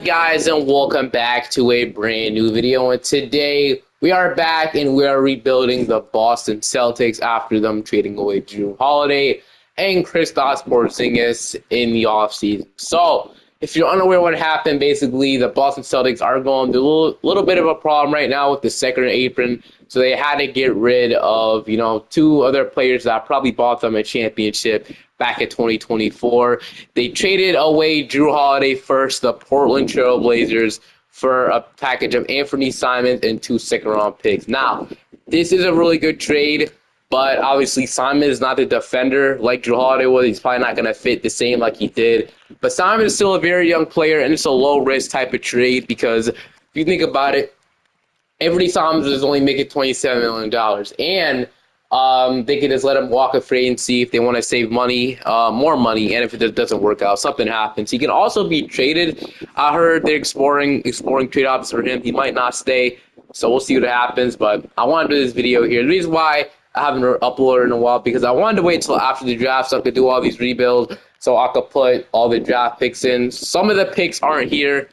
Guys, and welcome back to a brand new video. And today we are back and we are rebuilding the Boston Celtics after them trading away Jrue Holiday and Kristaps Porzingis in the offseason. So if you're unaware what happened, basically the Boston Celtics are going through a little bit of a problem right now with the second apron. So they had to get rid of, two other players that probably bought them a championship back in 2024. They traded away Jrue Holiday first, the Portland Trail Blazers, for a package of Anthony Simons and 2 second-round picks. Now, this is a really good trade, but obviously Simon is not the defender like Jrue Holiday was. He's probably not going to fit the same like he did. But Simon is still a very young player, and it's a low-risk type of trade because if you think about it, Anthony Simons is only making $27 million. And they can just let him walk a free and see if they want to save money, more money, and if it doesn't work out, something happens. He can also be traded. I heard they're exploring trade options for him. He might not stay, so we'll see what happens. But I wanted to do this video here. The reason why I haven't uploaded in a while because I wanted to wait until after the draft so I could do all these rebuilds, so I could put all the draft picks in. Some of the picks aren't here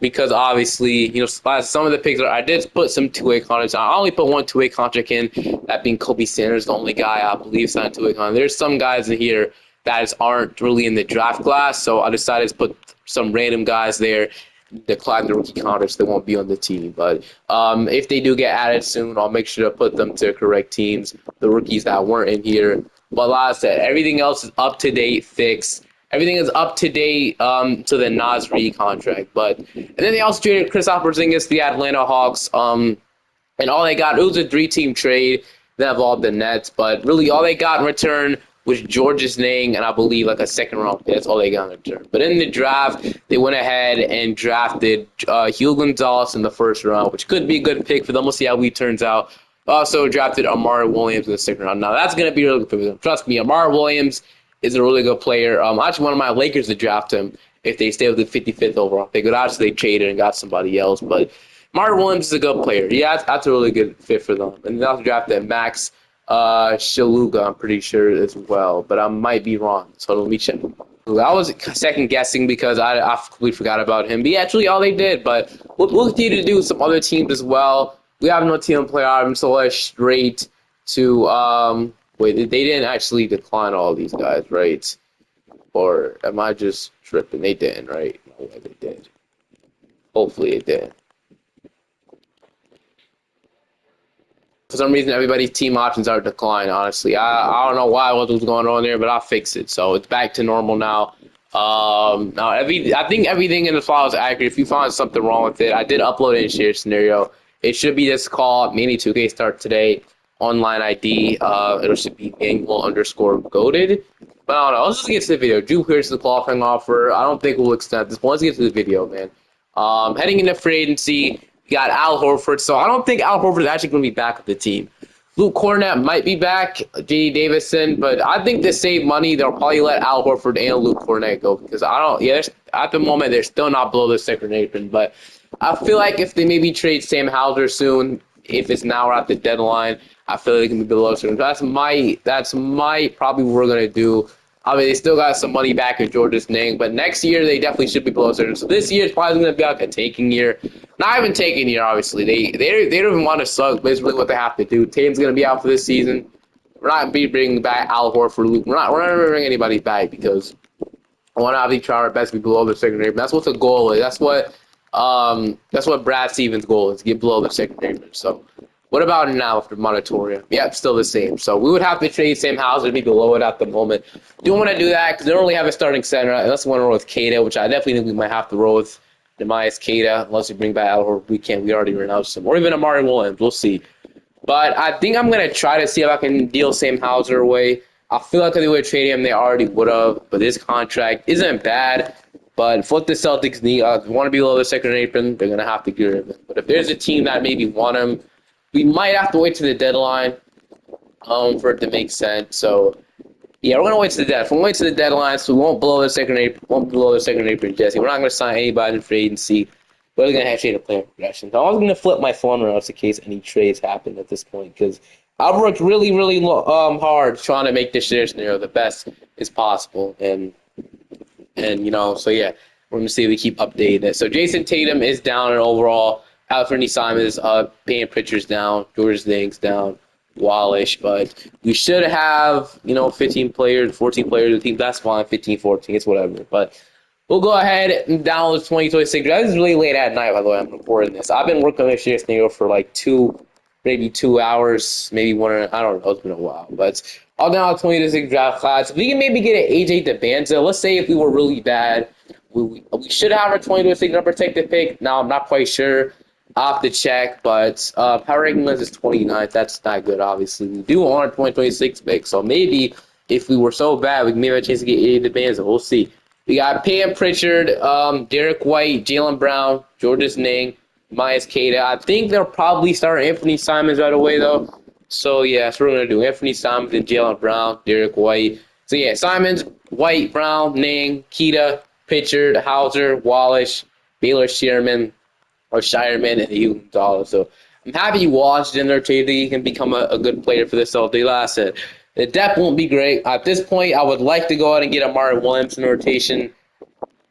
because obviously, some of the picks I did put some two-way contracts. I only put one two-way contract in, that being Kobe Sanders, the only guy I believe signed two-way contract. There's some guys in here that aren't really in the draft class, so I decided to put some random guys there, decline the rookie contracts. They won't be on the team. But if they do get added soon, I'll make sure to put them to correct teams, the rookies that weren't in here. But like I said, everything else is up to date, fixed. Everything is up to date to the Nasri contract. And then they also traded Kristaps Porzingis to the Atlanta Hawks. And all they got, it was a 3-team trade that involved the Nets. But really, all they got in return was George's Niang and I believe like a second-round pick. That's all they got in return. But in the draft, they went ahead and drafted Hugh Gonzalez in the first round, which could be a good pick for them. We'll see how he turns out. Also drafted Amari Williams in the second round. Now, that's going to be really good for them. Trust me, Amari Williams is a really good player. I actually wanted my Lakers to draft him if they stay with the 55th overall pick. But obviously, they traded and got somebody else. But Amari Williams is a good player. Yeah, that's a really good fit for them. And they also drafted Max Shaluga, I'm pretty sure, as well. But I might be wrong. So let me check. I was second guessing because I completely forgot about him. But yeah, actually all they did. But we'll continue to do some other teams as well. We have no team player item, so let's straight to wait, they didn't actually decline all these guys, right? Or am I just tripping? They didn't, right? No way they did. Hopefully it did. For some reason, everybody's team options are declined, honestly. I don't know what was going on there, but I'll fix it. So it's back to normal now. I think everything in the file is accurate. If you find something wrong with it, I did upload it in share scenario. It should be this call, Mini 2K start today, online ID. It should be angle_goated. But I don't know. Let's just get to the video. Jrue here's the qualifying offer. I don't think we'll extend this. But let's get to the video, man. Heading into free agency, we got Al Horford. So I don't think Al Horford is actually going to be back with the team. Luke Cornett might be back, J.D. Davison, but I think to save money, they'll probably let Al Horford and Luke Cornett go because at the moment, they're still not below the second apron. But I feel like if they maybe trade Sam Hauser soon, if it's now or at the deadline, I feel like they can be below certain. That's my probably what we're gonna do. I mean, they still got some money back in George's Niang, but next year they definitely should be below certain. So this year is probably gonna be like a tanking year. Not even tanking year, obviously. They don't even want to suck, but it's really what they have to do. Tatum's gonna be out for this season. We're not be bringing back Al Horford, Luke. We're not gonna bring anybody back because I want to obviously try our best to be below the second apron. That's what the goal is. That's what Brad Stevens' goal is, to get below the second apron. So what about now after moratorium? Yeah, it's still the same. So we would have to trade Sam Hauser to be below it at the moment. Don't want to do that because they don't really have a starting center. Unless we want to roll with Kada, which I definitely think we might have to roll with Demias Kada. Unless we bring back Al Horford, we can't. We already renounced him. Or even Amari Williams. We'll see. But I think I'm going to try to see if I can deal Sam Hauser away. I feel like if they would trade him, they already would have. But this contract isn't bad. But what the Celtics need, want to be below the second apron, they're going to have to get rid of him. But if there's a team that maybe want him, we might have to wait to the deadline for it to make sense. So, yeah, we're going to wait to the deadline. If we wait to the deadline, so we won't below the second apron, Jesse. We're not going to sign anybody in free agency. We're going to have to trade a player progression. So I was going to flip my phone around just in case any trades happen at this point because I've worked really, really hard trying to make this share scenario the best as possible. And so yeah. We're going to see if we keep updating it. So Jason Tatum is down in overall. Anthony Simons up. Payne Pritchard's down. George Ning's down. Wallish. But we should have, 15 players, 14 players of the team. That's fine. 15, 14. It's whatever. But we'll go ahead and download 2026 draft. This is really late at night, by the way. I'm recording this. I've been working on this year scenario for like 2 hours, maybe one. I don't know. It's been a while. But I'll download 2026 draft class. If we can maybe get an AJ DeBanza, let's say if we were really bad, we should have our 2026 number protected pick. Now, I'm not quite sure. I'll have to check, but power ranking list is 29th. That's not good, obviously. We do want our 2026 pick, so maybe if we were so bad, we may have a chance to get AJ DeBanza. We'll see. We got Payne Pritchard, Derek White, Jaylen Brown, Georges Niang, Myles Queta. I think they'll probably start Anthony Simons right away, though. So, yeah, that's what we're going to do. Anthony Simons and Jaylen Brown, Derek White. So, yeah, Simons, White, Brown, Niang, Queta, Pritchard, Hauser, Wallish, Baylor Shireman, and Hugh Dollar. So, I'm happy you watched in there, too. He can become a good player for the Celtics. Like I said, the depth won't be great. At this point, I would like to go out and get Amari Williams in rotation,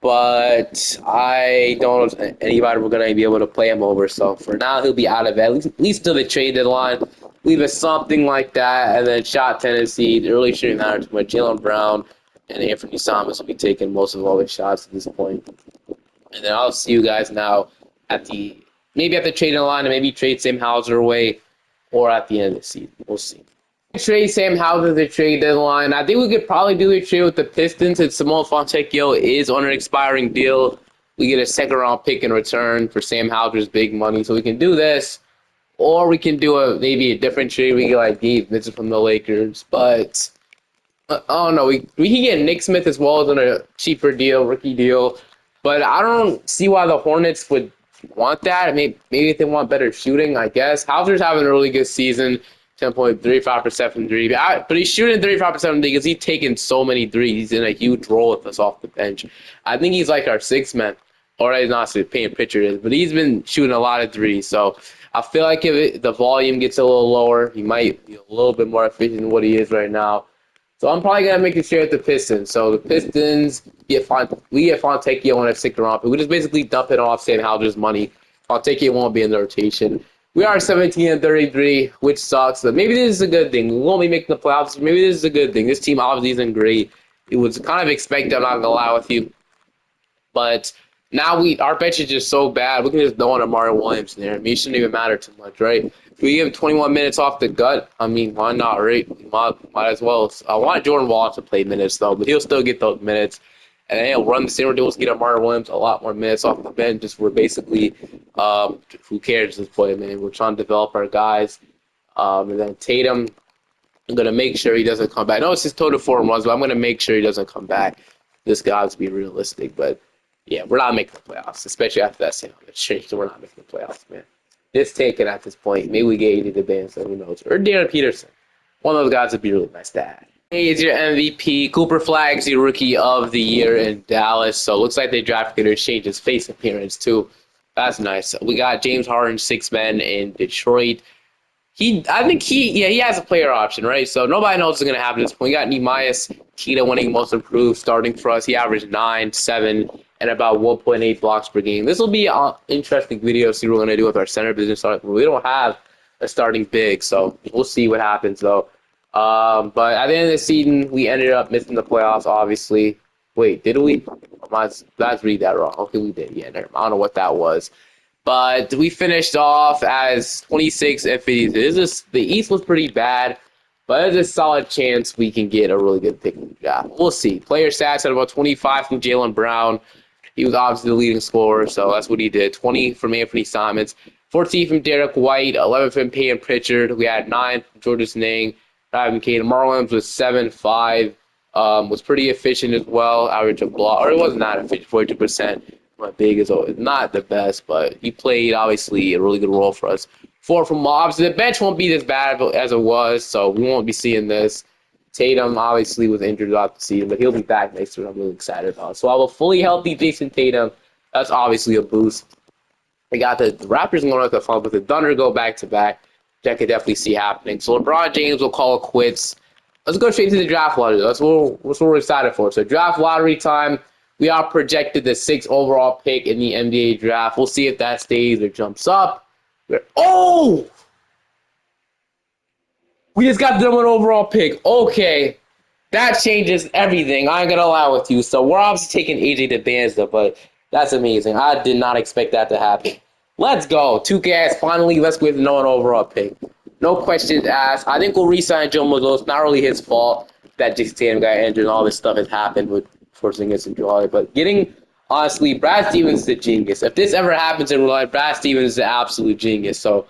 but I don't know if anybody we're going to be able to play him over. So for now, he'll be out of it, at least to the trade deadline. Leave us something like that, and then shot Tennessee. It really shouldn't matter too much. Jaylen Brown and Anthony Simons will be taking most of all the shots at this point. And then I'll see you guys now maybe at the trade deadline, and maybe trade Sam Hauser away, or at the end of the season. We'll see. Trade Sam Hauser the trade deadline. I think we could probably do a trade with the Pistons since Simone Fontecchio is on an expiring deal. We get a second-round pick in return for Sam Hauser's big money, so we can do this. Or we can do maybe a different trade. We get like Gabe Vincent from the Lakers, but I don't know. We can get Nick Smith as well as on a cheaper deal, rookie deal. But I don't see why the Hornets would want that. Maybe if they want better shooting, I guess. Hauser's having a really good season. 10.35% from three. But he's shooting 35% because he's taking so many threes. He's in a huge role with us off the bench. I think he's like our sixth man. Or he's not Payne Pritchard is, but he's been shooting a lot of threes. So I feel like if the volume gets a little lower, he might be a little bit more efficient than what he is right now. So I'm probably going to make a share with the Pistons. So the Pistons, we get Fontecchio on a second round, but we just basically dump it off Sam Hauser's money. Fontecchio won't be in the rotation. We are 17-33, which sucks. But maybe this is a good thing. We won't be making the playoffs. Maybe this is a good thing. This team obviously isn't great. It was kind of expected, I'm not going to lie with you. But now our bench is just so bad. We can just throw on Amari Williams there. I mean, it shouldn't even matter too much, right? If we give him 21 minutes off the gut, I mean, why not, right? Might as well. I want Jordan Wallace to play minutes, though, but he'll still get those minutes. And then he'll run the same deals, get Amari Williams a lot more minutes off the bench. Just we're basically, who cares at this point, man? We're trying to develop our guys. And then Tatum, I'm going to make sure he doesn't come back. I know it's his total 4 runs, but I'm going to make sure he doesn't come back. This guy has to be realistic, but yeah, we're not making the playoffs, especially after that Sam trade. So we're not making the playoffs, man. It's taken at this point. Maybe we get AD DeBanza, who knows? Or Darren Peterson. One of those guys would be really nice to add. He is your MVP. Cooper Flagg's the Rookie of the Year in Dallas. So it looks like they drafted him to change his face appearance, too. That's nice. We got James Harden, 6 men in Detroit. I think he has a player option, right? So nobody knows what's going to happen at this point. We got Myles Queta winning Most Improved starting for us. He averaged 9, 7, and about 1.8 blocks per game. This will be an interesting video to see what we're going to do with our center position. We don't have a starting big, so we'll see what happens, though. But at the end of the season, we ended up missing the playoffs, obviously. Wait, did we? Let's read that wrong. Okay, we did. Yeah, I don't know what that was. But we finished off as 26 and 52. The East was pretty bad, but there's a solid chance we can get a really good pick in the draft. We'll see. Player stats at about 25 from Jaylen Brown. He was obviously the leading scorer, so that's what he did. 20 from Anthony Simons, 14 from Derek White, 11 from Payne Pritchard. We had 9 from Georges Niang, 5 from Caden Marlins was 7, 5. Was pretty efficient as well. Average of block, or it wasn't that efficient, 42%. My big is not the best, but he played obviously a really good role for us. 4 from Mobs. The bench won't be as bad as it was, so we won't be seeing this. Tatum obviously was injured throughout the season, but he'll be back next year. I'm really excited about. So I have a fully healthy Jason Tatum. That's obviously a boost. We got the Raptors going with the fun, but the Thunder go back to back. Which I could definitely see happening. So LeBron James will call it quits. Let's go straight to the draft lottery. That's what we're excited for. So draft lottery time. We are projected the 6th overall pick in the NBA draft. We'll see if that stays or jumps up. Oh! We just got the number 1 overall pick. Okay. That changes everything. I ain't gonna lie with you. So we're obviously taking AJ DeBanza, but that's amazing. I did not expect that to happen. Let's go. 2K finally, let's go with the number 1 overall pick. No questions asked. I think we'll re-sign Joe Mazzulla. It's not really his fault that Jason Tatum got injured and all this stuff has happened with Porzingis and Jrue. But honestly, Brad Stevens is a genius. If this ever happens in real life, Brad Stevens is an absolute genius. So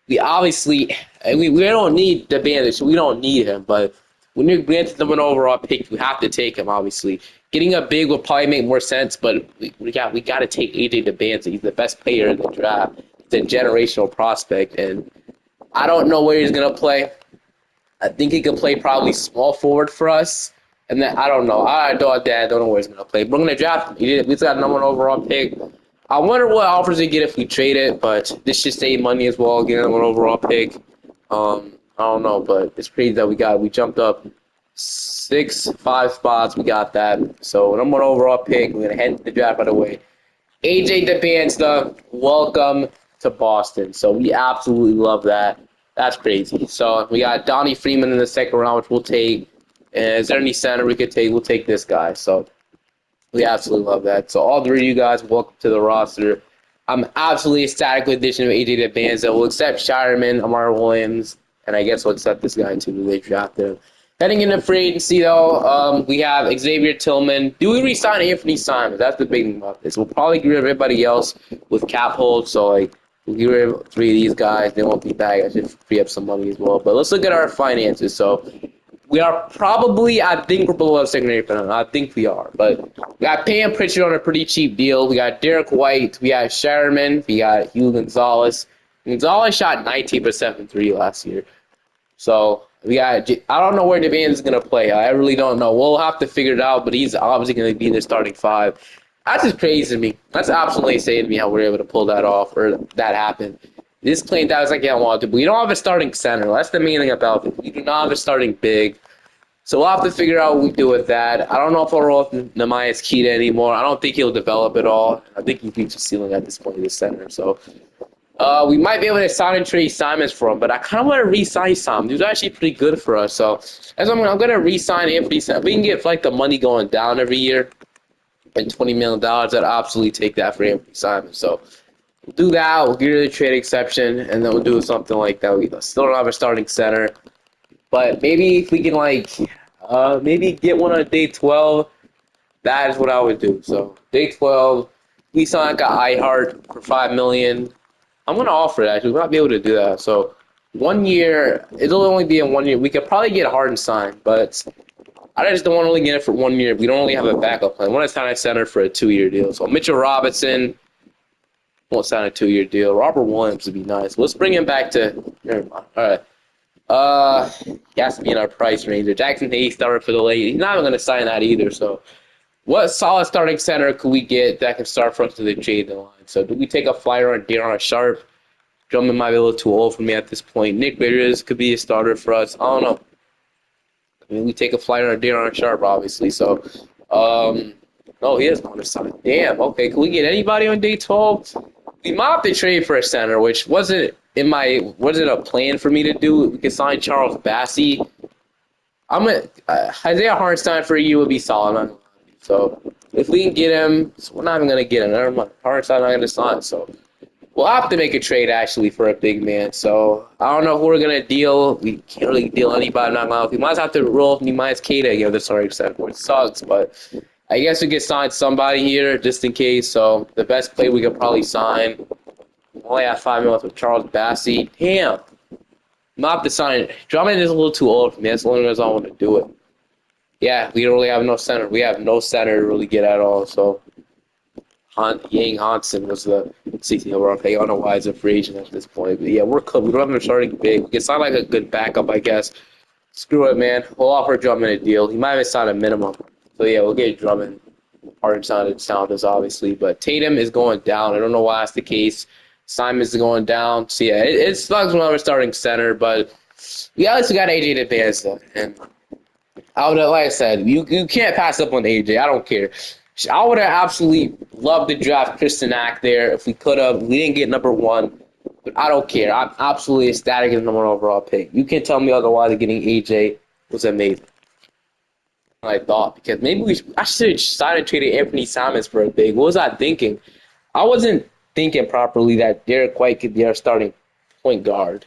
we obviously, we don't need DeBanza. We don't need him, but when you're granted the 1 overall pick, you have to take him, obviously. Getting a big would probably make more sense, but we got to take AJ DeBanza. He's the best player in the draft. He's a generational prospect, and I don't know where he's going to play. I think he could play probably small forward for us, and then I don't know. I don't know where he's going to play. We're going to draft him. We just got a number 1 overall pick. I wonder what offers we get if we trade it, but this should save money as well, getting a 1 overall pick. I don't know, but it's crazy that we jumped up 5 spots. We got that. So number 1 overall pick. We're gonna head to the draft right away. AJ DeBanza, welcome to Boston. So we absolutely love that. That's crazy. So we got Donnie Freeman in the 2nd round, which we'll take. And is there any center we could take? We'll take this guy. So we absolutely love that. So all 3 of you guys, welcome to the roster. I'm absolutely ecstatic with the addition of AJ DeBanza. We'll accept Shireman, Amar Williams, and I guess we'll accept this guy too. They drafted him. Heading into free agency, though, we have Xavier Tillman. Do we re-sign Anthony Simons? That's the big thing about this. We'll probably get rid of everybody else with cap hold. So, we'll get rid of 3 of these guys. They won't be back. I should free up some money as well. But let's look at our finances. So, we are probably, I think we're below secondary penalty. I think we are. But we got Pam Pritchard on a pretty cheap deal. We got Derek White. We got Shireman. We got Hugh Gonzalez. Gonzalez shot 19% from 3 last year. So I don't know where DeVan is going to play. I really don't know. We'll have to figure it out, but he's obviously going to be in the starting 5. That's just crazy to me. That's absolutely insane to me how we're able to pull that off or that happened. This playing that was like I want to, but we don't have a starting center. That's the main thing about it. We do not have a starting big. So we'll have to figure out what we do with that. I don't know if I'll roll with Nehemias Keita anymore. I don't think he'll develop at all. I think he reached the ceiling at this point in the center. So we might be able to sign and trade Simons for him, but I kind of want to re-sign Simons. He's actually pretty good for us. So as I'm going to re-sign Anthony Simons. We can get the money going down every year and $20 million. I'd absolutely take that for Anthony Simons. So we'll do that. We'll get rid of the trade exception, and then we'll do something like that. We still don't have a starting center, but maybe if we can maybe get one on day 12, that is what I would do. So day 12, we sign a iHeart for $5 million. I'm going to offer it, actually. We might be able to do that. So 1 year, it'll only be in 1 year. We could probably get Harden signed, but I just don't want to only get it for 1 year. We don't only have a backup plan. I want to sign a center for a 2-year deal. So Mitchell Robinson won't sign a 2-year deal. Robert Williams would be nice. Let's bring him back to – never mind. All right. He has to be in our price range. Jackson Hayes started for the late. He's not even going to sign that either. So what solid starting center could we get that can start for us to the trade line? So do we take a flyer on Darren Sharp? Drummond might be a little too old for me at this point. Nick Bitters could be a starter for us. I don't know. I mean, we take a flyer on Darren Sharp, obviously. So, no, he is on the side. Damn. Okay, can we get anybody on day 12? We might have to trade for a center, which wasn't a plan for me to do. We could sign Charles Bassey. Isaiah Hartenstein for a year would be solid. So if we can get him, we're not even gonna get him. Never mind. Hartenstein not gonna sign. So we'll have to make a trade actually for a big man. So I don't know who we're gonna deal. We can't really deal anybody. Not gonna. We might have to roll with Nehemias Keita again. The starting center, which sucks, but I guess we could sign somebody here just in case. So the best player we could probably sign. Only have 5 minutes with Charles Bassey. Damn. Not to sign. Drummond is a little too old for me. That's the only reason I want to do it. Yeah, we don't really have no center. We have no center to really get at all. So Yang Hansen was the 16th overall pick. I don't know why he's a free agent at this point. But yeah, we're cooked. We don't have him starting big. We can sign a good backup, I guess. Screw it, man. We'll offer Drummond a deal. He might have signed a minimum. So yeah, we'll get Drummond. Hard sound us, obviously. But Tatum is going down. I don't know why that's the case. Simon's going down. So yeah, it sucks when I'm starting center, but we also got AJ DeBanza. And like I said, you can't pass up on AJ. I don't care. I would have absolutely loved to draft Kristaps there if we could have. We didn't get number one, but I don't care. I'm absolutely ecstatic as number one overall pick. You can't tell me otherwise. Getting AJ was amazing. I thought because maybe I should have decided to trade Anthony Simons for a big. What was I thinking? I wasn't thinking properly that Derek White could be our starting point guard.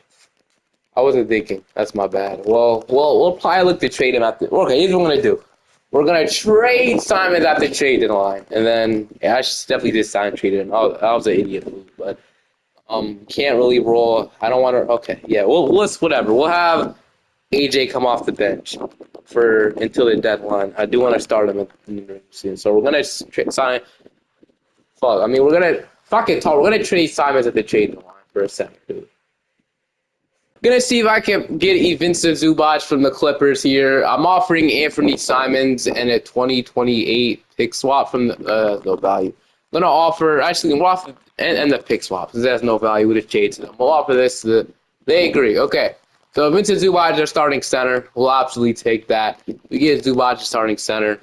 I wasn't thinking. That's my bad. Well, we'll probably look to trade him at the. Okay, here's what we're gonna do. We're gonna trade Simons at the trade deadline, and then yeah, I should definitely just sign trade him. I was an idiot move, but can't really roll. I don't want to. Okay, yeah, let's whatever. We'll have AJ come off the bench for until the deadline. I do want to start him in the season, so we're gonna sign. Fuck, I mean we're gonna fucking talk. We're gonna trade Simons at the trade deadline for a second, dude. Gonna see if I can get Vincent Zubac from the Clippers here. I'm offering Anthony Simons and a 2028 pick swap from the no value. I'm gonna offer we'll offer and the pick swap because there's no value with the trade to them. We'll offer this. They agree. Okay. So Vincent Zubac is starting center. We'll absolutely take that. We get Zubac starting center.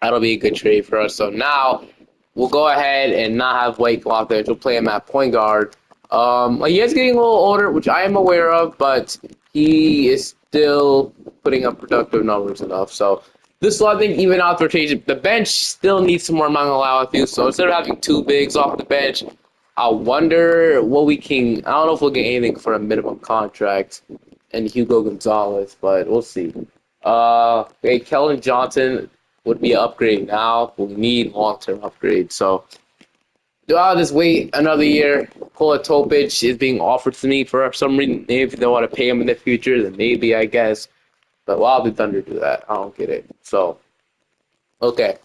That'll be a good trade for us. So now we'll go ahead and not have White come off there. We'll play him at point guard. He is getting a little older, which I am aware of, but he is still putting up productive numbers enough. So this will, I think, even out the rotation. The bench still needs some more Mangalao. So instead of having two bigs off the bench, I wonder what we can. I don't know if we'll get anything for a minimum contract and Hugo Gonzalez, but we'll see. Okay, Kellen Johnson would be an upgrade now. We need long-term upgrades. So I'll just wait another year. Kola Topic is being offered to me for some reason. Maybe if they want to pay him in the future, then maybe, I guess. But why would the Thunder do that? I don't get it. So, okay.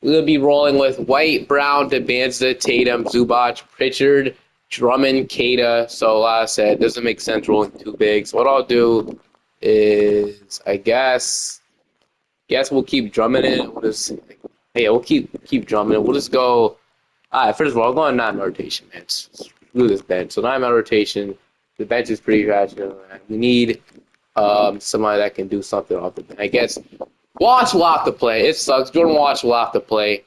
We're going to be rolling with White, Brown, DeBanza, Tatum, Zubac, Pritchard, Drummond, Kada. So, like I said, it doesn't make sense rolling two bigs. What I'll do is, I guess we'll keep Drummond in. We'll keep Drummond in. We'll just go. All right, first of all, I'm going 9-man rotation, man. Screw this bench. So 9-man rotation. The bench is pretty trash. We need somebody that can do something off the bench. I guess Wash will have to play. It sucks. Jordan Wash will have to play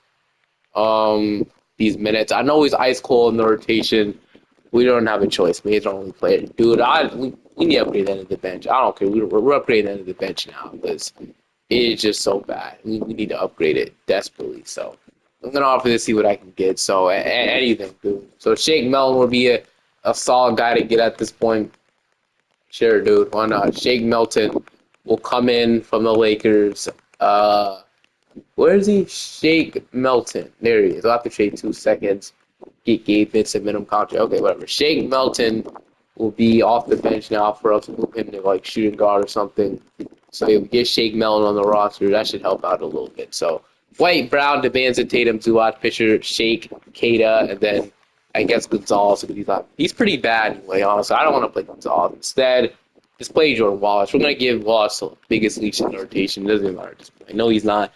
these minutes. I know he's ice cold in the rotation. We don't have a choice. He's our only player. Dude, we need to upgrade the end of the bench. I don't care. We're upgrading the end of the bench now because it's just so bad. We need to upgrade it desperately. So I'm going to offer to see what I can get. So anything, dude. So Shake Melton will be a solid guy to get at this point. Sure, dude. Why not? Shake Melton will come in from the Lakers. Where is he? Shake Melton. There he is. I'll have to trade 2 seconds. Get Gabe Vincent minimum contract. Okay, whatever. Shake Melton will be off the bench now for us to move him to like shooting guard or something. So if we get Shake Melton on the roster, that should help out a little bit. So White, Brown, DeBanza, Tatum, Zubac, Fisher, Shake, Kada, and then I guess Gonzalez. He's pretty bad anyway, honestly. I don't want to play Gonzalez. Instead, just play Jordan Wallace. We're going to give Wallace the biggest leash in the rotation. It doesn't matter. I know he's not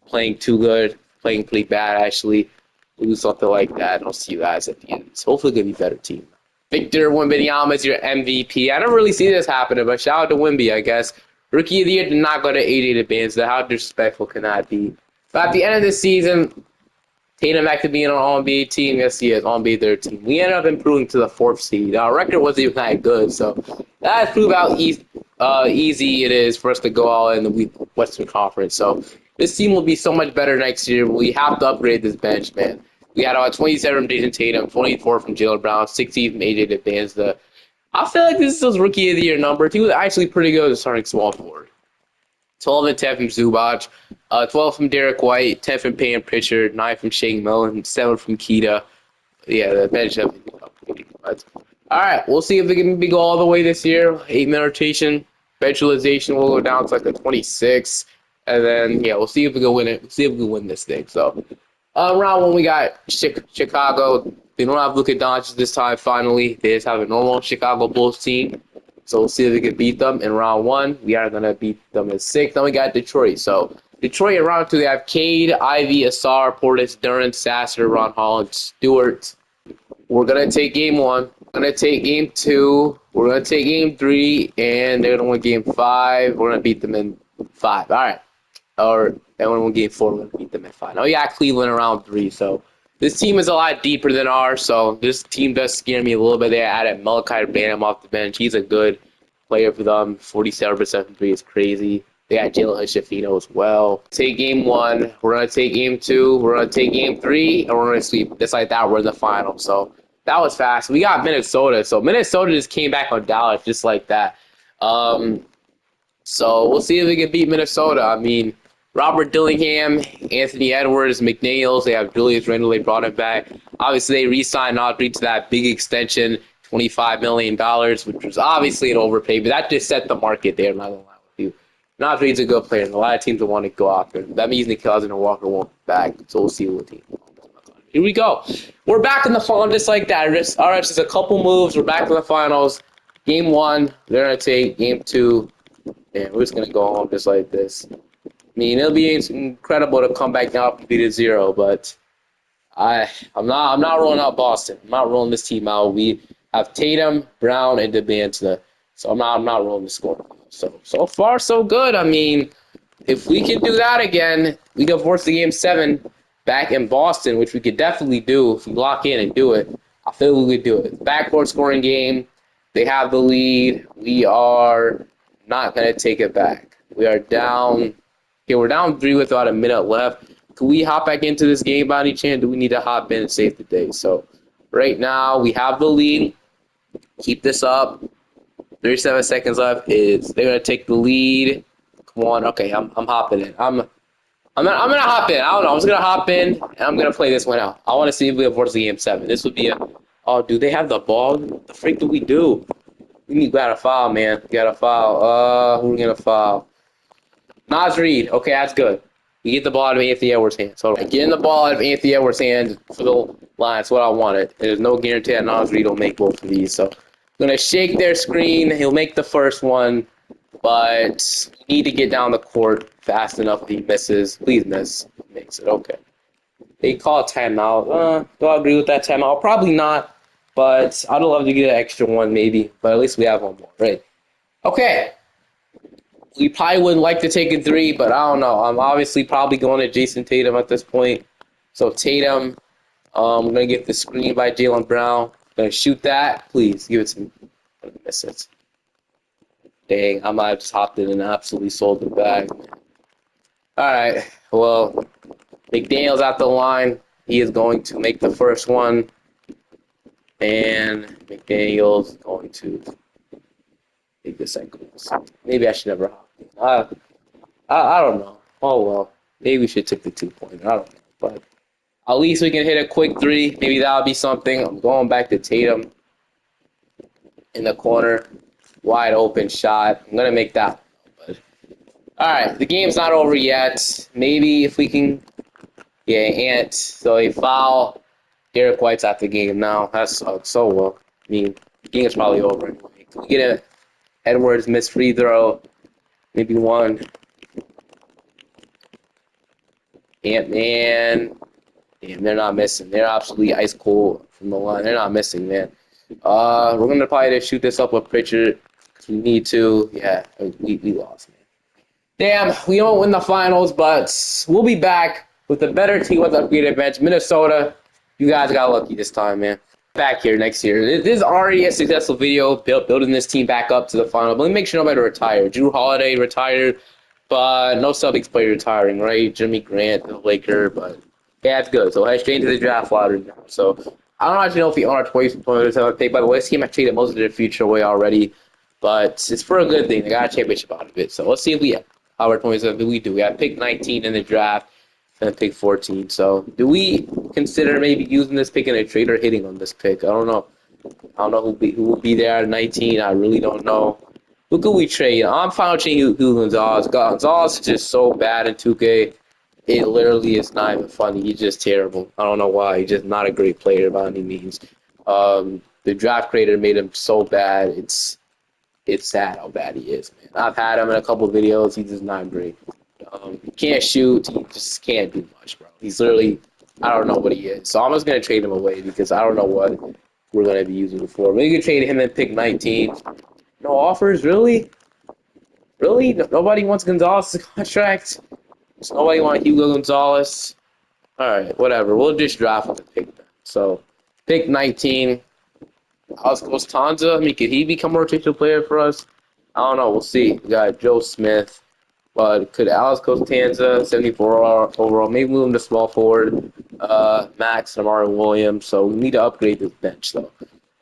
playing too good, playing pretty bad, actually. We'll do something like that. I'll see you guys at the end. So hopefully, it's going to be a better team. Victor Wembanyama is your MVP. I don't really see this happening, but shout out to Wemby, I guess. Rookie of the year did not go to AJ DeBanza. How disrespectful can that be? But at the end of the season, Tatum back to being on All-NBA team. Yes, he is on-NBA third team. We ended up improving to the 4th seed. Our record wasn't even that good, so that proves how easy it is for us to go all in the Western Conference. So this team will be so much better next year. We have to upgrade this bench, man. We had about 27 from Jason Tatum, 24 from Jalen Brown, 16 from AJ DeBanza. I feel like this is his Rookie of the Year number. He was actually pretty good at starting small forward. 12 and 10 from Zubac, 12 from Derek White, 10 from Payne Pritchard, 9 from Shane Mellon, 7 from Keita. Yeah, the bench definitely upgraded. All right, we'll see if we can maybe go all the way this year. 8-man rotation, bench utilization will go down to like a 26, and then yeah, we'll see if we can win it. We'll see if we can win this thing. So round one, we got Chicago. They don't have Luka Doncic this time. Finally, they just have a normal Chicago Bulls team. So we'll see if we can beat them in round one. We are going to beat them in 6. Then we got Detroit. So Detroit in round 2, they have Cade, Ivy, Asar, Portis, Duran, Sasser, Ron Holland, Stewart. We're going to take game 1. We're going to take game 2. We're going to take game 3. And they're going to win game 5. We're going to beat them in 5. All right. Or And when we game 4, we're going to beat them at 5. Now, yeah, Cleveland around 3. So this team is a lot deeper than ours. So this team does scare me a little bit. They added Malachi Branham off the bench. He's a good player for them. 47% from 3 is crazy. They got Jalen Hood-Schifino as well. Take game 1. We're going to take game 2. We're going to take game 3. And we're going to sweep. Just like that, we're in the final. So that was fast. We got Minnesota. So Minnesota just came back on Dallas just like that. So we'll see if we can beat Minnesota. I mean, Robert Dillingham, Anthony Edwards, McNeils, they have Julius Randle, they brought him back. Obviously, they re-signed Audrey to that big extension, $25 million, which was obviously an overpay, but that just set the market there, I'm not going to lie with you. Audrey's a good player, and a lot of teams will want to go after him. That means Nick Cousins and Walker won't be back, so we'll see what team. Here we go. We're back in the final just like that. All right, just a couple moves. We're back in the finals. Game 1, they're going to take game 2. And we're just going to go home just like this. I mean, it'll be incredible to come back now and beat a 0, but I'm not rolling out Boston. I'm not rolling this team out. We have Tatum, Brown, and Debanza. So I'm not rolling the score. So far, so good. I mean, if we can do that again, we can force the game 7 back in Boston, which we could definitely do if we lock in and do it. I feel we could do it. Backcourt scoring game. They have the lead. We are not going to take it back. We are down. Okay, we're down 3 with about a minute left. Can we hop back into this game by any chance? Do we need to hop in and save the day? So right now we have the lead. Keep this up. 37 seconds left. They're going to take the lead. Come on. Okay, I'm hopping in. I'm gonna hop in. I don't know. I'm just gonna hop in and I'm gonna play this one out. I want to see if we have force the game 7. This would be a. Oh, do they have the ball? What the freak do we do? We got a foul, man. We got a foul. Who are we gonna foul? Naz Reid. Okay, that's good. You get the ball out of Anthony Edwards' hands. So getting the ball out of Anthony Edwards' hands for the line. That's what I wanted. There's no guarantee that Naz Reid will make both of these. So I'm gonna shake their screen. He'll make the first one. But we need to get down the court fast enough if he misses. Please miss. He makes it. Okay. They call a timeout. Do I agree with that timeout? Probably not. But I'd love to get an extra one maybe. But at least we have one more, right? Okay. We probably wouldn't like to take a 3, but I don't know. I'm obviously probably going to Jason Tatum at this point. So Tatum, I'm going to get the screen by Jaylen Brown. Going to shoot that. Please, give it to me. I'm going to miss it. Dang, I might have just hopped in and absolutely sold the bag. All right, well, McDaniel's at the line. He is going to make the first one. And McDaniel's going to make the second one. Maybe I should never hop in. I don't know. Oh, well, maybe we should take the 2-pointer. I don't know. But at least we can hit a quick 3. Maybe that'll be something. I'm going back to Tatum in the corner. Wide open shot. I'm going to make that. But all right, the game's not over yet. Maybe if we can. Yeah, Ant. So they foul. Derek White's at the game now. That's so well. I mean, the game's probably over anyway. Can we get a Edwards missed free throw? Maybe one. Ant-Man. Damn, they're not missing. They're absolutely ice cold from the line. They're not missing, man. We're going to probably just shoot this up with Pritchard. We need to. Yeah, we lost, man. Damn, we don't win the finals, but we'll be back with a better team with upgraded bench. Minnesota, you guys got lucky this time, man. Back here next year. This is already a successful video, building this team back up to the final. But let me make sure nobody retired. Jrue Holiday retired, but no Celtics player retiring, right? Jimmy Grant, the Laker, but yeah, it's good. So head straight into the draft lottery now. So I don't actually know if we own our 20 pointers. By the way, this team I traded most of their future away already. But it's for a good thing. They got a championship out of it. So let's see if we have our 27. We do. We have pick 19 in the draft and pick 14. So do we consider maybe using this pick in a trade or hitting on this pick? I don't know. I don't know who will be there at 19. I really don't know. Who could we trade? I'm fine trading Gonzalez. Gonzalez is just so bad in 2K. It literally is not even funny. He's just terrible. I don't know why. He's just not a great player by any means. The draft creator made him so bad. It's sad how bad he is, man. I've had him in a couple of videos. He's just not great. He can't shoot. He just can't do much, bro. He's literally, I don't know what he is. So I'm just going to trade him away because I don't know what we're going to be using it for. Maybe we could trade him and pick 19. No offers? Really? Really? Nobody wants Gonzalez's contract? So nobody want Hugo Gonzalez? All right, whatever. We'll just draft with a pick then. So, pick 19. Alex Costanza. I mean, could he become a rotational player for us? I don't know. We'll see. We got Joe Smith. But could Alex Costanza, 74 overall, maybe move him to small forward? Max and Amari Williams. So we need to upgrade this bench, though.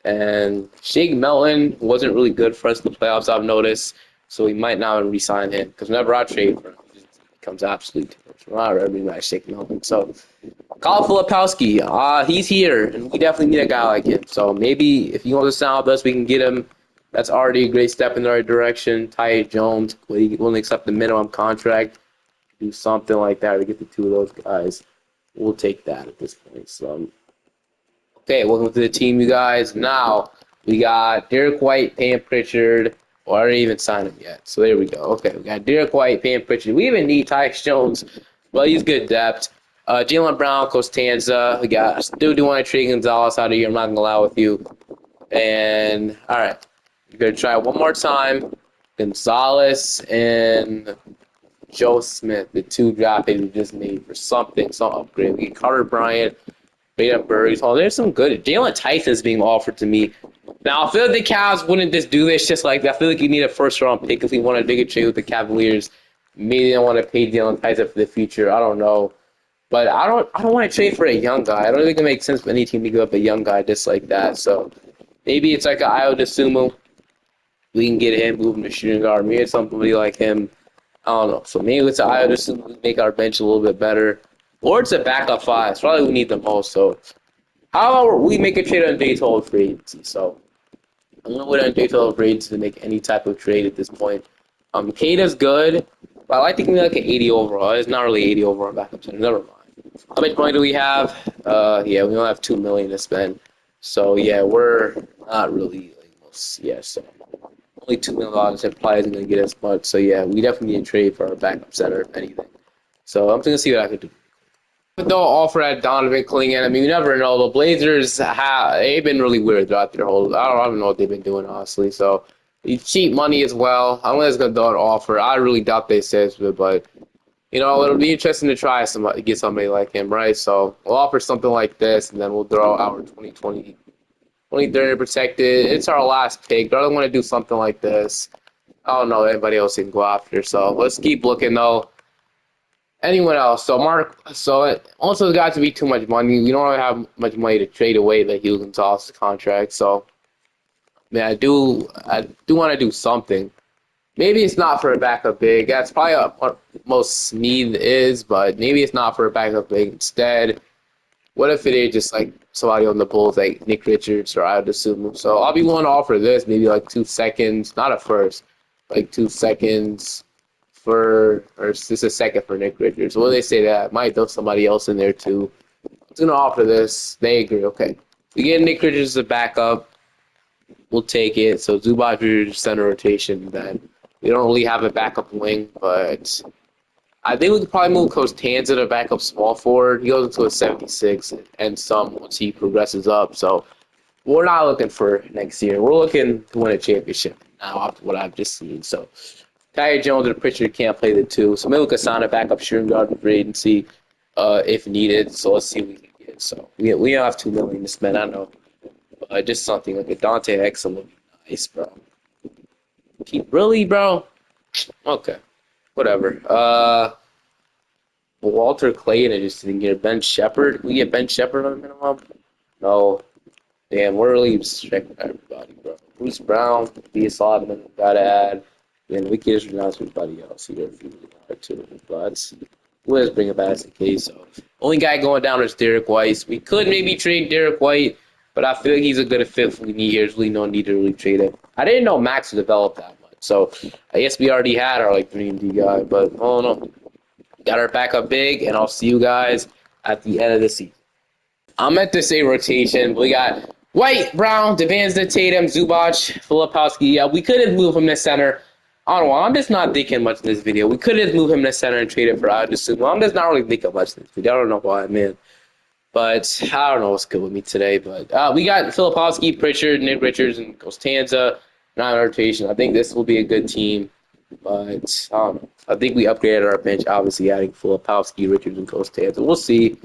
And Shake Melton wasn't really good for us in the playoffs, I've noticed. So we might not re-sign him because whenever I trade for him, he becomes absolute. We're not ready to Shake Melton. So Kyle Filipowski, he's here, and we definitely need a guy like him. So maybe if he wants to sign with us, we can get him. That's already a great step in the right direction. Ty Jones, he won't accept the minimum contract. Do something like that to get the two of those guys. We'll take that at this point. So, okay, welcome to the team, you guys. Now we got Derek White, Pam Pritchard. Well, I didn't even sign him yet. So there we go. Okay, we got Derek White, Pam Pritchard. We even need Tyus Jones. Well, he's good depth. Jalen Brown, Costanza. We got still do want to trade Gonzalez out of here. I'm not gonna lie with you. And all right, we're gonna try one more time. Gonzalez and Joe Smith, the two draft picks we just made for something, some upgrade. We get Carter Bryant, Beta Burries. Oh, there's some good. Jalen Tyson's being offered to me. Now, I feel like the Cavs wouldn't just do this just like that. I feel like you need a first-round pick if we want to dig a trade with the Cavaliers. Maybe they don't want to pay Jalen Tyson for the future. I don't know. But I don't want to trade for a young guy. I don't think it makes sense for any team to give up a young guy just like that. So maybe it's like an Ayo Dosunmu. We can get him, move him to shooting guard. Maybe it's somebody like him. I don't know. So maybe it's an Ayo Dosunmu, make our bench a little bit better. Or it's a backup five. It's probably we need the most. So how about we make a trade on day 12 free agency? So I'm going to wait on day 12 free agency to make any type of trade at this point. Kata's good, but I like to give me like an 80 overall. It's not really 80 overall backup center. Never mind. How much money do we have? Yeah, we only have $2 million to spend. So yeah, we're not really like most. Yeah, so only $2 million and probably isn't gonna get us much. So yeah, we definitely need to trade for our backup center if anything. So I'm gonna see what I could do. But they'll offer at Donovan Clingan. I mean, you never know. The Blazers they've been really weird throughout their whole. I don't know what they've been doing honestly. So cheap money as well. Unless gonna do an offer. I really doubt they say it, but you know, it'll be interesting to try somebody, get somebody like him, right? So we'll offer something like this, and then we'll throw our 2020, 2030 protected. It's our last pick. But I don't want to do something like this. I don't know anybody else can go after. So let's keep looking, though. Anyone else? So Mark, so it also got to be too much money. We don't have much money to trade away the Hughes Gonzalez contract. So, man, I do want to do something. Maybe it's not for a backup big. That's probably what most need is, but maybe it's not for a backup big. Instead, what if it is just like somebody on the Bulls, like Nick Richards or I would assume. So I'll be willing to offer this, maybe like 2 seconds, not a first, like 2 seconds or just a second for Nick Richards. Well, they say that. Might throw somebody else in there too. I was going to offer this. They agree. Okay. We get Nick Richards as a backup. We'll take it. So Zubac center rotation then. We don't really have a backup wing, but I think we could probably move Costanza to backup small forward. He goes into a 76 and some once he progresses up. So we're not looking for next year. We're looking to win a championship now after what I've just seen. So Tyus Jones and Pritchard can't play the two. So maybe we could sign a backup shooting guard for free agency if needed. So let's see what we can get. So we don't have $2 million to spend. I know. Just something like a Dante Exum would be nice, bro. Really, bro? Okay. Whatever. Walter Clayton just didn't get Ben Shepherd. We get Ben Shepherd on a minimum? No. Damn, we're really strict everybody, bro. Bruce Brown, B. Solomon, gotta add. And we can just renounce everybody else here if you really want to. But let's bring it back as a case. So, only guy going down is Derek White. We could maybe trade Derek White, but I feel like he's a good fit for we need here. There's really no need to really trade him. I didn't know Max would develop that much. So I guess we already had our like 3D guy, but I don't know. Got our backup big, and I'll see you guys at the end of the season. I'm meant to say rotation. We got White, Brown, Devanza, Tatum, Zubac, Filipowski. Yeah, we could have moved him to center. I don't know. I'm just not thinking much in this video. We could have moved him to center and traded for Adesanya. I'm just not really thinking much in this video. I don't know why, man. But I don't know what's good with me today. But we got Filipowski, Pritchard, Nick Richards, and Costanza. Not rotation. I think this will be a good team. But I don't know. I think we upgraded our bench, obviously adding Filipowski, Richards, and Costanza. We'll see.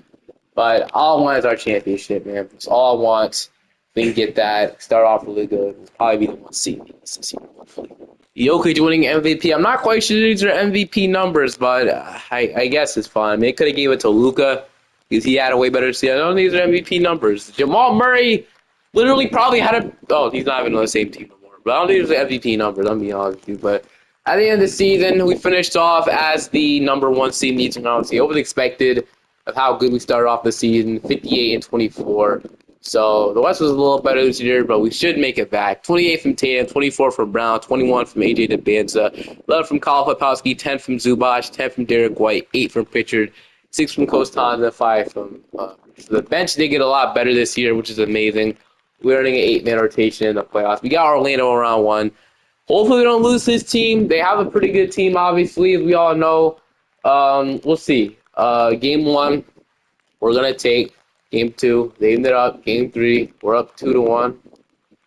But all I want is our championship, man. That's all I want. If we can get that, start off really good. We'll probably be the one seed this year, hopefully. Jokic winning MVP. I'm not quite sure these are MVP numbers, but I guess it's fine. I mean, they could have gave it to Luka because he had a way better season. I don't think these are MVP numbers. Jamal Murray literally probably had a. Oh, he's not even on the same team no more. But I don't think these are MVP numbers. I'm being honest with you. But at the end of the season, we finished off as the number one seed in the Eastern Conference. It was expected of how good we started off the season, 58 and 24. So the West was a little better this year, but we should make it back. 28 from Tatum, 24 from Brown, 21 from AJ DeBanza, 11 from Kyle Popowski, 10 from Zubac, 10 from Derek White, 8 from Pritchard, 6 from Costanza, 5 from so the bench did get a lot better this year, which is amazing. We're running an 8-man rotation in the playoffs. We got Orlando around 1. Hopefully we don't lose this team. They have a pretty good team, obviously, as we all know. We'll see. Game 1, we're going to take. Game 2, they ended up. Game 3, we're up 2-1.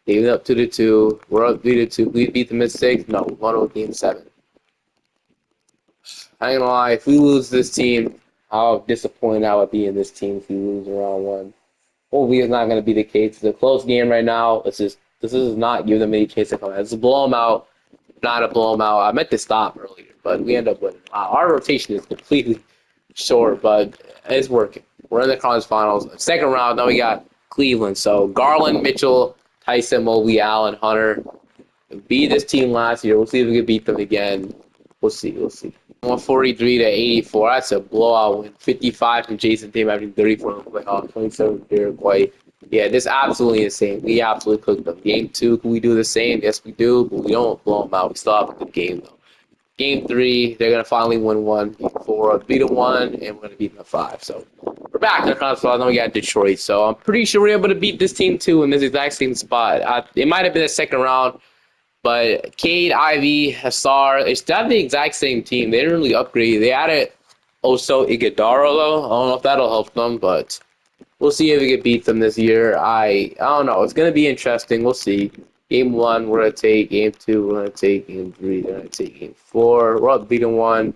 They ended up 2-2. We're up 3-2. We beat them at 6. No, we won over Game 7. I ain't gonna lie. If we lose this team, how disappointed I would be in this team if we lose round 1. Hopefully, it's not going to be the case. It's a close game right now. This is not give them any chance to come out. It's a blow them out, not a blow them out. I meant to stop earlier, but we end up winning. Our rotation is completely short, but it's working. We're in the conference finals. Second round, now we got Cleveland. So Garland, Mitchell, Tyson, Mobley, Allen, Hunter. We beat this team last year. We'll see if we can beat them again. We'll see. 143 to 84. That's a blowout win. 55 from Jason Tatum, averaging 34 in the playoffs. 27 from Derek White. Yeah, this is absolutely insane. We absolutely cooked them. Game 2, can we do the same? Yes, we do, but we don't blow them out. We still have a good game, though. Game 3, they're going to finally win 1. Game 4, beat them 1, and we're going to beat them at 5. So we're back in the conference finals. Now we got Detroit. So I'm pretty sure we're able to beat this team, too, in this exact same spot. It might have been a second round. But Cade, Ivy, Hassar, it's not the exact same team. They didn't really upgrade. They added Oso Iguodala, though. I don't know if that'll help them, but we'll see if we can beat them this year. I don't know. It's going to be interesting. We'll see. Game 1, we're going to take. Game 2, we're going to take. Game 3, we're going to take. Game 4, we're up beating 1.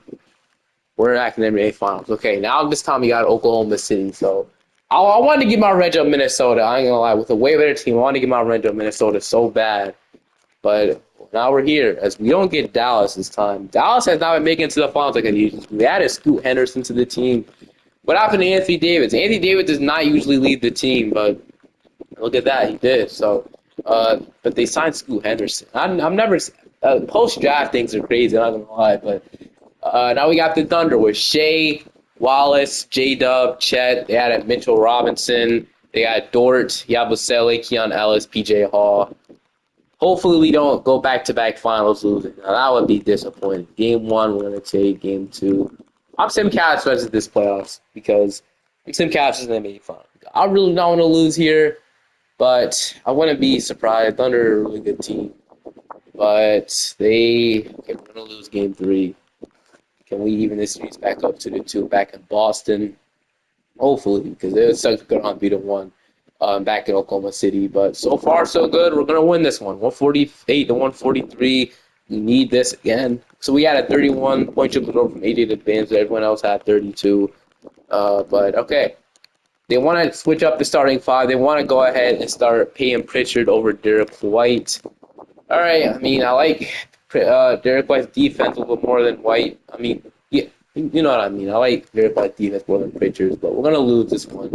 We're back in the NBA Finals. Okay, now this time we got Oklahoma City. So I wanted to get my revenge on Minnesota. I ain't going to lie. With a way better team, I wanted to get my revenge on Minnesota so bad. But now we're here, as we don't get Dallas this time. Dallas has not been making it to the finals like they usually do. They added Scoot Henderson to the team. What happened to Anthony Davis? Anthony Davis does not usually lead the team, but look at that, he did. So, but they signed Scoot Henderson. I'm never post-draft things are crazy. I'm not gonna lie, but now we got the Thunder with Shea, Wallace, J-Dub, Chet. They added Mitchell Robinson. They got Dort, Yabusele, Keon Ellis, P.J. Hall. Hopefully we don't go back-to-back finals losing. Now, that would be disappointing. Game 1, we're going to take. Game 2. I'm Sim Cavs fans at this playoffs because I'm Sim Cavs is in the NBA finals. I really don't want to lose here, but I wouldn't be surprised. Thunder are a really good team. But we're going to lose Game 3. Can we even this series back up to the 2 back in Boston? Hopefully, because it was such a good on beat of 1. Back in Oklahoma City. But so far, so good. We're going to win this one. 148 to 143. We need this again. So we had a 31-point triple double from AJ DeBanza. Everyone else had 32. But, okay. They want to switch up the starting 5. They want to go ahead and start paying Pritchard over Derek White. All right. I mean, I like Derek White's defense a little more than White. I mean, yeah, you know what I mean. I like Derek White's defense more than Pritchard's, but we're going to lose this one.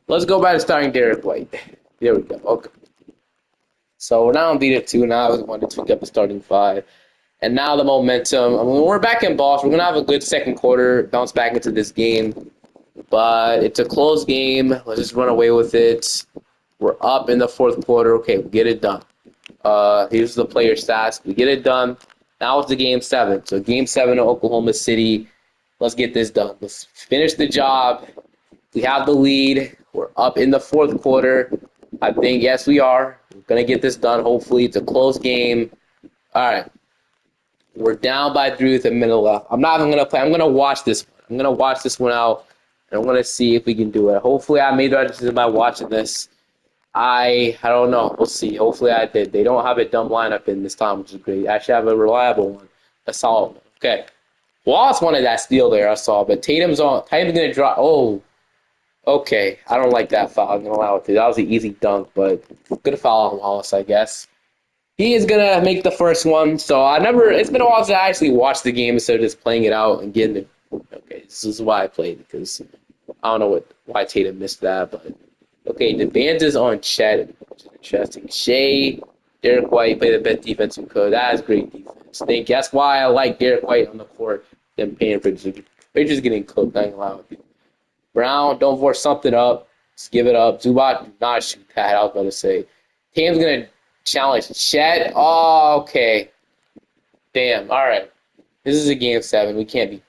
Let's go back to starting Derek White. There we go. Okay. So we're now on beat at 2. Now we want to tweak up the starting 5. And now the momentum. I mean, we're back in Boston. We're going to have a good second quarter, bounce back into this game. But it's a close game. Let's just run away with it. We're up in the fourth quarter. Okay, we get it done. Here's the player stats. We get it done. Now it's the game 7. So game 7 in Oklahoma City. Let's get this done. Let's finish the job. We have the lead. We're up in the fourth quarter. I think, yes, we are. We're going to get this done. Hopefully, it's a close game. All right. We're down by 3 with a minute left. I'm not even going to play. I'm going to watch this one. I'm going to watch this one out, and I'm going to see if we can do it. Hopefully, I made the right decision by watching this. I don't know. We'll see. Hopefully, I did. They don't have a dumb lineup in this time, which is great. I actually have a reliable one. a solid one. Okay. Wallace wanted that steal there, I saw, but Tatum's gonna drop. Oh, okay. I don't like that foul. I'm gonna allow it to. That was an easy dunk, but good foul on Wallace, I guess. He is gonna make the first one. So it's been a while since I actually watched the game instead of just playing it out and getting it. Okay, this is why I played, because I don't know why Tatum missed that, but okay, the band is on Chet, which is interesting. Shea, Derek White play the best defense we could. That is great defense. That's why I like Derek White on the court than paying for Bridges getting cooked. I ain't allowed to. Brown, don't force something up. Just give it up. Zubac, do not shoot that. I was about to say. Tatum's gonna challenge Chet. Oh, okay. Damn. All right. This is a game 7. We can't be.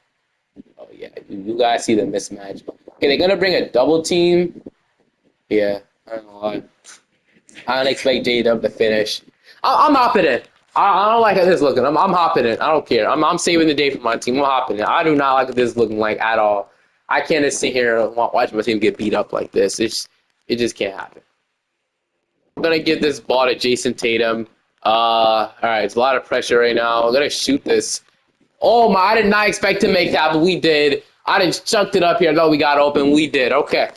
Oh yeah, you guys see the mismatch. Okay, they're gonna bring a double team. Yeah, I don't know. I don't expect J-Dub to finish. I'm hopping in. I don't like how this is looking. I'm hopping in. I don't care. I'm saving the day for my team. I'm hopping in. I do not like what this is looking like at all. I can't just sit here and watch my team get beat up like this. It just can't happen. I'm gonna give this ball to Jason Tatum. All right, it's a lot of pressure right now. I'm gonna shoot this. Oh my! I did not expect to make that, but we did. I just chucked it up here. No, we got open. We did. Okay,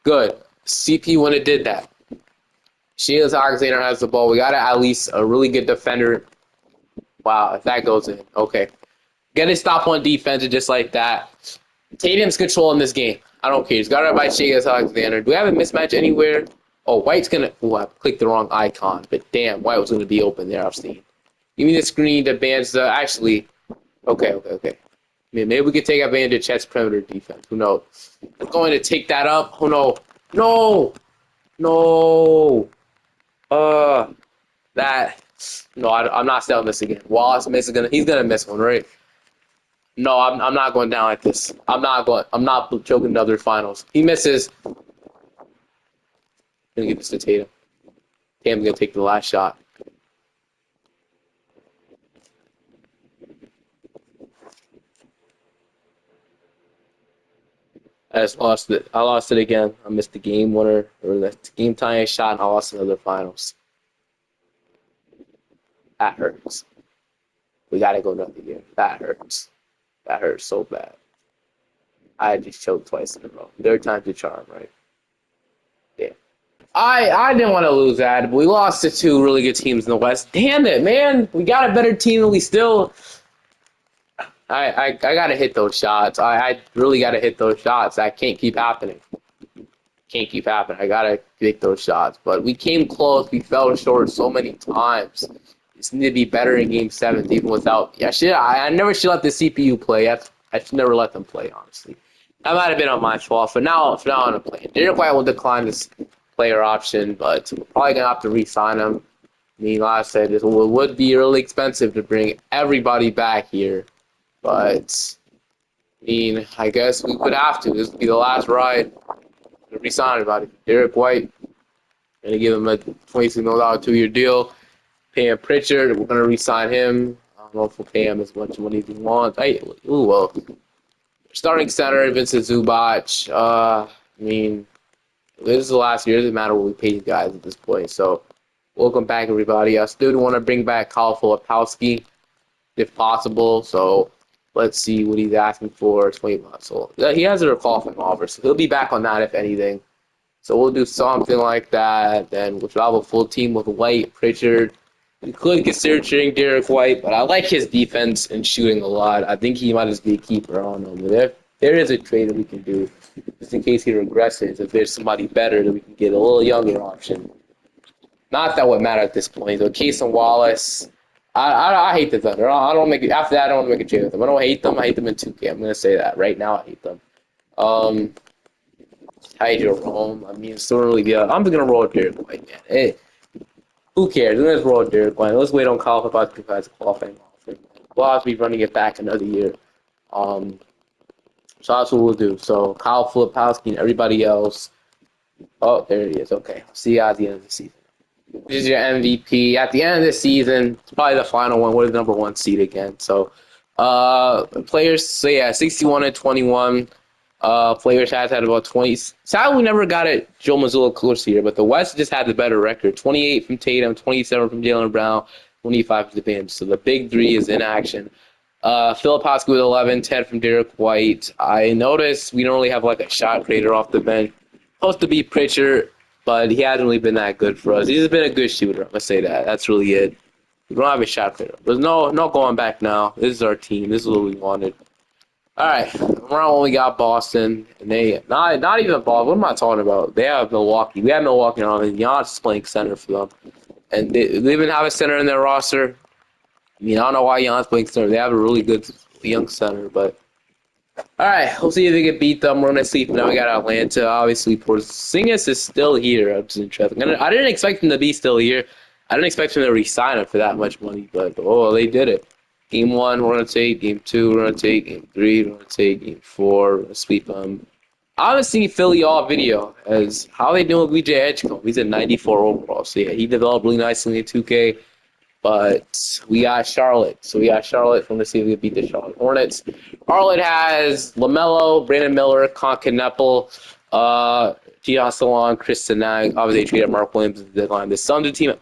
good. CP when it did that. Shields Alexander has the ball. We got at least a really good defender. Wow, if that goes in. Okay. Get a stop on defense and just like that. Tatum's controlling this game. I don't care. He's got it by Shields Alexander. Do we have a mismatch anywhere? Oh, White's going to... Oh, I clicked the wrong icon. But damn, White was going to be open there, I've seen. Give me the screen to Banza. Actually, okay. Maybe we could take advantage of Chet's perimeter defense. Who knows? I'm going to take that up. Oh, no. No. That. No, I'm not selling this again. Wallace he's gonna miss one, right? No, I'm not going down like this. I'm not joking to other finals. He misses. I'm gonna give this to Tatum. Tatum's gonna take the last shot. I just lost it. I lost it again. I missed the game winner or the game tying shot, and I lost another finals. That hurts. We gotta go another year. That hurts. That hurts so bad. I just choked twice in a row. Third time's the charm, right? Yeah. I didn't want to lose that, but we lost to 2 really good teams in the West. Damn it, man. We got a better team and we still... I gotta hit those shots. I really gotta hit those shots. That can't keep happening. I gotta hit those shots. But we came close. We fell short so many times. Just need to be better in game 7, even without... Yeah, I never should let the CPU play. I should never let them play, honestly. That might have been on my fault. For now I'm gonna play. Derek White will decline this player option, but we're probably gonna have to re-sign him. I mean, like I said, it would be really expensive to bring everybody back here. But, I mean, I guess we would have to. This would be the last ride to re-sign everybody. Derek White, going to give him a $26 million 2-year deal. Pay him Pritchard, we're going to re-sign him. I don't know if we'll pay him as much money as he wants. Well. Starting center, Vincent Zubac. I mean, this is the last year. It doesn't matter what we pay you guys at this point. So, welcome back, everybody. I still want to bring back Kyle Filipowski, if possible. So, let's see what he's asking for. 20 months. So, he has a qualifying offer, so he'll be back on that if anything. So we'll do something like that. Then we'll have a full team with White, Pritchard. We could consider trading Derek White, but I like his defense and shooting a lot. I think he might just be a keeper on him. But there is a trade that we can do, just in case he regresses. If there's somebody better, that we can get a little younger option. Not that would matter at this point. So Case and Wallace. I hate the Thunder. I don't make it after that. I don't make a trade with them. I don't hate them. I hate them in 2K. I'm gonna say that right now. I hate them. Ty Jerome. I mean, it's not really good. I'm just gonna roll Derek White, man. Hey, who cares? Let's roll Derek White. Let's wait on Kyle Filipowski to a qualifying offer. We'll have to be running it back another year. So that's what we'll do. So Kyle Filipowski and everybody else. Oh, there it is. Okay. See you at the end of the season. This is your MVP. At the end of the season, it's probably the final one. We're the number 1 seed again. So, players. So yeah, 61-21. Players has had about 20. Sadly, we never got it. Joe Mazzulla close here, but the West just had the better record. 28 from Tatum, 27 from Jaylen Brown, 25 from the bench. So the big 3 is in action. Filipowski with 11, 10 from Derek White. I noticed we don't really have like a shot creator off the bench. Supposed to be Pritchard, but he hasn't really been that good for us. He's been a good shooter. I'm gonna say that. That's really it. We don't have a shot creator. There's no going back now. This is our team. This is what we wanted. All right, round one we got Boston, and they not even Boston. What am I talking about? They have Milwaukee. We have Milwaukee on, and Giannis is playing center for them, and they even have a center in their roster. I mean, I don't know why Giannis playing center. They have a really good young center, but all right, we'll see if they can beat them. We're gonna see. Now we got Atlanta. Obviously, Porzingis is still here. Which is interesting. I didn't expect him to be still here. I didn't expect him to re-sign him for that much money, but oh, they did it. Game 1, we're gonna take. Game 2, we're gonna take. Game 3, we're gonna take. Game 4, we're gonna sweep them. I haven't seen Philly all video as how they doing with BJ Edgecombe. He's at 94 overall, so yeah, he developed really nicely in 2K. But we got Charlotte. So we got Charlotte from the see if we beat the Charlotte Hornets. Charlotte has LaMelo, Brandon Miller, Concaneppel, Gian Salon, Chris Sinag. Obviously, they traded Mark Williams at the deadline. The Suns team.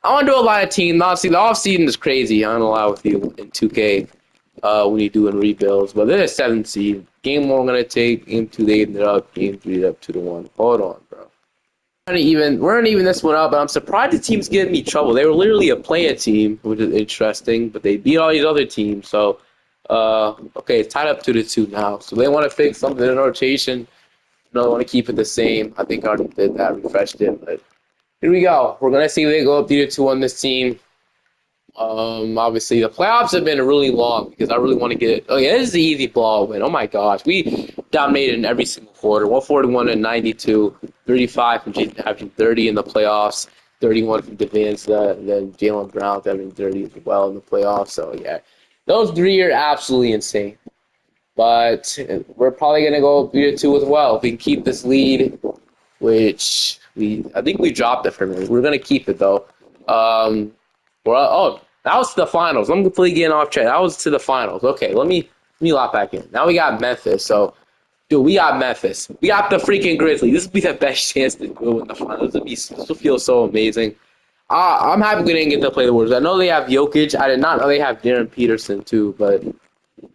I want to do a lot of teams. Obviously, the offseason is crazy. I'm going to lie with you in 2K when you do in rebuilds. But they're a 7th seed. Game 1, we're going to take. Game 2, they ended up. Game 3, they're up 2-1. Hold on, bro. We're gonna even this one up, but I'm surprised the team's giving me trouble. They were literally a play-in team, which is interesting, but they beat all these other teams. So, okay, it's tied up 2-2 now. So they want to fix something in rotation. No, they want to keep it the same. I think I already did that, refreshed it, but here we go. We're gonna see if they go up 2-2 on this team. Obviously the playoffs have been really long because I really want to get it. Oh yeah, this is the easy blowout win. Oh my gosh, we dominated in every single quarter. 141 and 92, 35 from Jason averaging 30 in the playoffs, 31 from Devance, then Jaylen Brown averaging 30 as well in the playoffs. So yeah, those 3 are absolutely insane. But we're probably gonna go 3-2 as well if we can keep this lead, which I think we dropped it for me. We're gonna keep it though. That was to the finals. I'm completely getting off track. That was to the finals. Okay, let me lock back in. Now we got Memphis. So, dude, we got Memphis. We got the freaking Grizzlies. This would be the best chance to go in the finals. This will feel so amazing. I'm happy we didn't get to play the Warriors. I know they have Jokic. I did not know they have Darren Peterson too, but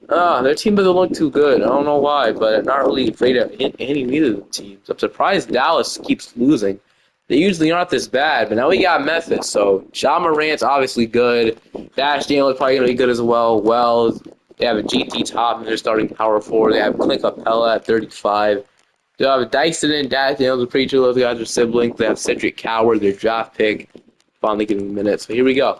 their team doesn't look too good. I don't know why, but I'm not really afraid of any of the teams. I'm surprised Dallas keeps losing. They usually aren't this bad, but now we got Memphis. So Ja Morant's obviously good. Dash Daniels probably going to be good as well. Wells, they have a GT Top, they're starting power forward. They have Clint Capella at 35. They have Dyson and Dash Daniels are pretty sure those guys are siblings. They have Cedric Coward, their draft pick, finally getting minutes. So here we go.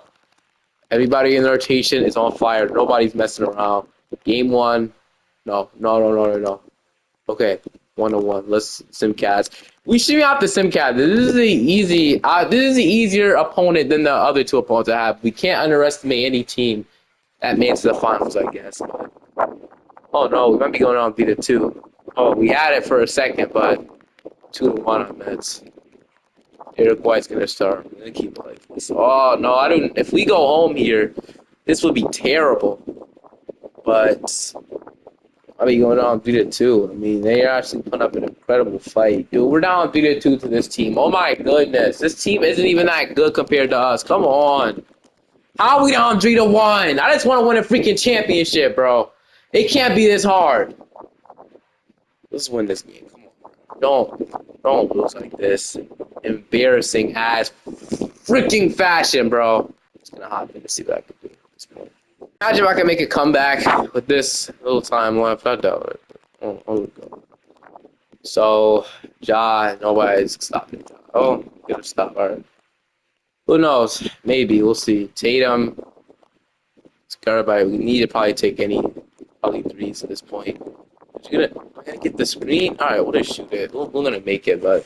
Everybody in the rotation is on fire. Nobody's messing around. Game 1. No. Okay, 1-1. Let's Simcast. We should have the Simcast. This is the easy. This is the easier opponent than the other 2 opponents I have. We can't underestimate any team that made it to the finals, I guess. But, oh no, we might be going on beat 2. Oh, we had it for a second, but 2-1 on Mets. Derek White's gonna start. I'm gonna keep like this. Oh no, I don't. If we go home here, this would be terrible. But I mean, going on 3-2. I mean, they are actually putting up an incredible fight. Dude, we're down 3-2 to this team. Oh my goodness. This team isn't even that good compared to us. Come on. How are we down 3-1? I just want to win a freaking championship, bro. It can't be this hard. Let's win this game. Come on. Don't lose like this. Embarrassing ass freaking fashion, bro. Just gonna hop in to see what I can do at this point. Imagine if I can make a comeback with this little time left. I doubt it. Oh, here we go. So, nobody's stopping. Oh, gonna stop. All right. Who knows? Maybe. We'll see. Tatum. Everybody, we need to probably take probably 3s at this point. I'm gonna get the screen. All right, we'll just shoot it. We're gonna make it, but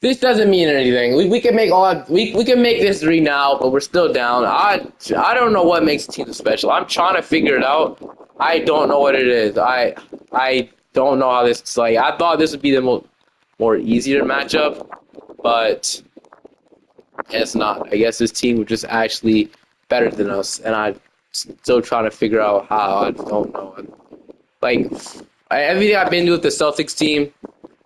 this doesn't mean anything. We can make we can make this 3 now, but we're still down. I don't know what makes the team special. I'm trying to figure it out. I don't know what it is. I don't know how this is like. I thought this would be the more easier matchup, but it's not. I guess this team was just actually better than us, and I'm still trying to figure out how. I don't know. Like everything I've been to with the Celtics team,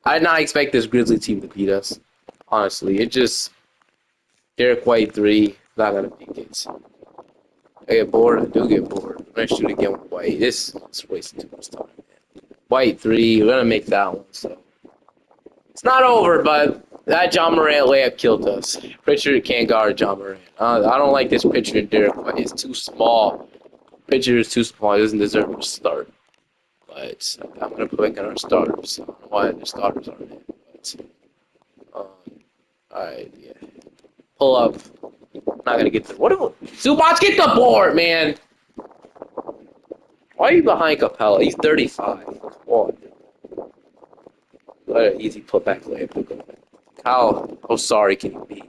I did not expect this Grizzly team to beat us. Honestly, it just Derek White 3, not gonna beat it. I get bored. I do get bored. I'm gonna shoot again with White. This is wasting too much time, man. White 3. We're gonna make that one. So it's not over, but that John Morant layup killed us. Pritchard can't guard John Morant. I don't like this Pritchard and Derek White. It's too small. Pritchard is too small. He doesn't deserve to start. But I'm gonna put in our starters. I don't know why the starters aren't in. But, um, alright, yeah. Pull up. I'm not gonna get the Zubac, get the board, man. Why are you behind Capella? He's 35. Come on. What an easy putback layup. How sorry can you be?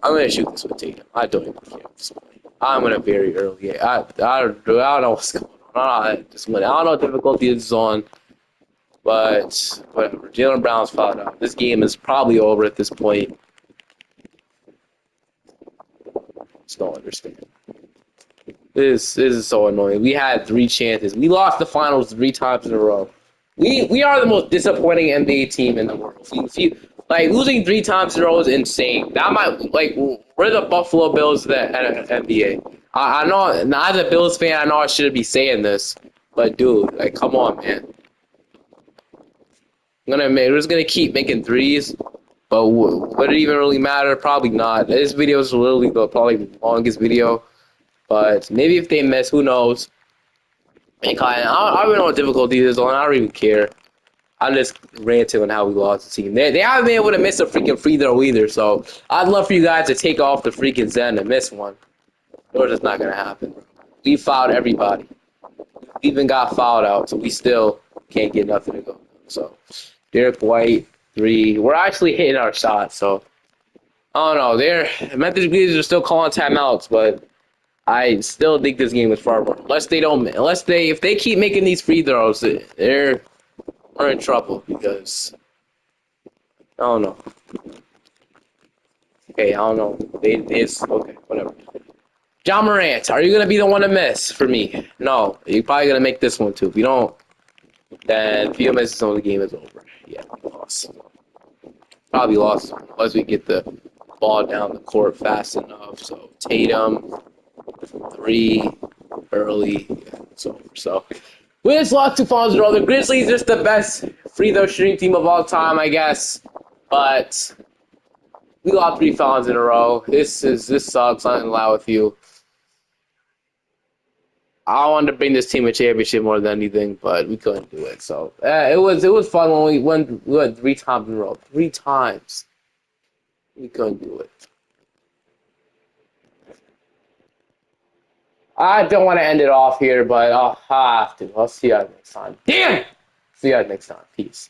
I'm gonna shoot this with Tatum. I don't even care at this point. I'm gonna very early. I don't know what's going on. I don't know what difficulty it's on, but whatever. Jaylen Brown's fouled out. This game is probably over at this point. Just don't understand. This is so annoying. We had 3 chances. We lost the finals 3 times in a row. We are the most disappointing NBA team in the world. Like losing 3 times in a row is insane. That might we're the Buffalo Bills of the NBA. I know, as a Bills fan, I know I shouldn't be saying this, but dude, like, come on, man. We're just gonna keep making threes, but would it even really matter? Probably not. This video is literally probably the longest video, but maybe if they miss, who knows? And I don't know what difficulty this is on. I don't even care. I'm just ranting on how we lost the team. They haven't been able to miss a freaking free throw either, so I'd love for you guys to take off the freaking Zen and miss one. Or it's not going to happen. We fouled everybody. We even got fouled out, so we still can't get nothing to go. So, Derek White, 3. We're actually hitting our shots, so I don't know. Memphis Grizzlies are still calling timeouts, but I still think this game is far more. If they keep making these free throws, we're in trouble because I don't know. Okay, I don't know. It's okay, whatever. John Morant, are you gonna be the one to miss for me? No, you're probably gonna make this one too. If you don't, then if you miss this one, the game is over. Yeah, we lost. Probably lost unless we get the ball down the court fast enough. So Tatum, 3 early. Yeah, it's over. So we just lost 2 finals in a row. The Grizzlies just the best free throw shooting team of all time, I guess. But we lost 3 finals in a row. This sucks. I'm not gonna lie with you. I wanted to bring this team a championship more than anything, but we couldn't do it. So it was fun when we went 3 times in a row. 3 times. We couldn't do it. I don't want to end it off here, but I'll have to. I'll see you guys next time. Damn! See you guys next time. Peace.